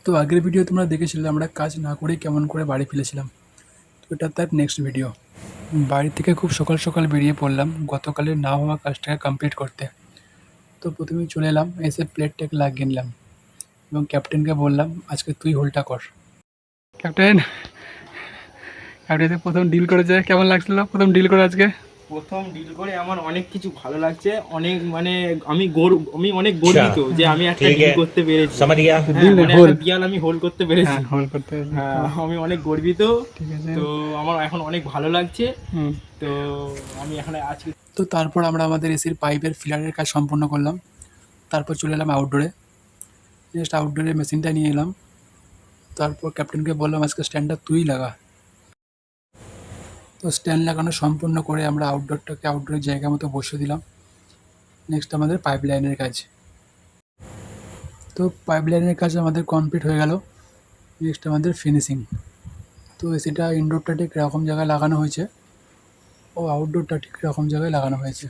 তো আগের ভিডিও তোমরা দেখেছিলে আমরা কাজ না করেই কেমন করে বাড়ি ফিরেছিলাম। তো এটা তার নেক্সট ভিডিও। বাড়ি থেকে খুব সকাল সকাল বেরিয়ে পড়লাম গতকালের না হওয়া কাজটাকে কমপ্লিট করতে। তো প্রথমেই চলে এলাম, এসে প্লেটটাকে লাগিয়ে নিলাম এবং ক্যাপ্টেনকে বললাম আজকে তুই হোলটা কর। ক্যাপ্টেন, ক্যাপ্টেন প্রথম ডিল করেছে, কেমন লাগছিল প্রথম ডিল করে আজকে? প্রথম ডিল করে আমার অনেক কিছু ভালো লাগছে, অনেক মানে আমি অনেক গর্বিত যে আমি একটা ঠিক ডিল আছে, করতে পেরেছি। समझ गया। হ্যাঁ, মানে একটা বিয়াল আমি হোল্ড করতে পেরেছি। হোল করতে পেরেছি। হ্যাঁ, আমি অনেক গর্বিত। ঠিক আছে। তো আমার এখন অনেক ভালো লাগছে। হুম। তো আমি এখন আজকে তো তারপর আমরা আমাদের এসির পাইপের ফিলারের কাজ সম্পন্ন করলাম। তারপর চলে এলাম আউটডোরে। জাস্ট আউটডোরে মেশিনটা নিয়ে এলাম। তারপর ক্যাপ্টেনকে বললাম আজকে স্ট্যান্ডটা তুই লাগা। তো স্ট্যান্ড লাগানো সম্পূর্ণ করে আমরা আউটডোরটাকে আউটডোরের জায়গা মতো বসিয়ে দিলাম। নেক্সট আমাদের পাইপ লাইনের কাজ। তো পাইপ লাইনের কাজ আমাদের কমপ্লিট হয়ে গেল। নেক্সট আমাদের ফিনিশিং। তো এসিটা ইনডোরটা ঠিক এরকম জায়গায় লাগানো হয়েছে ও আউটডোরটা ঠিক এরকম জায়গায় লাগানো হয়েছে।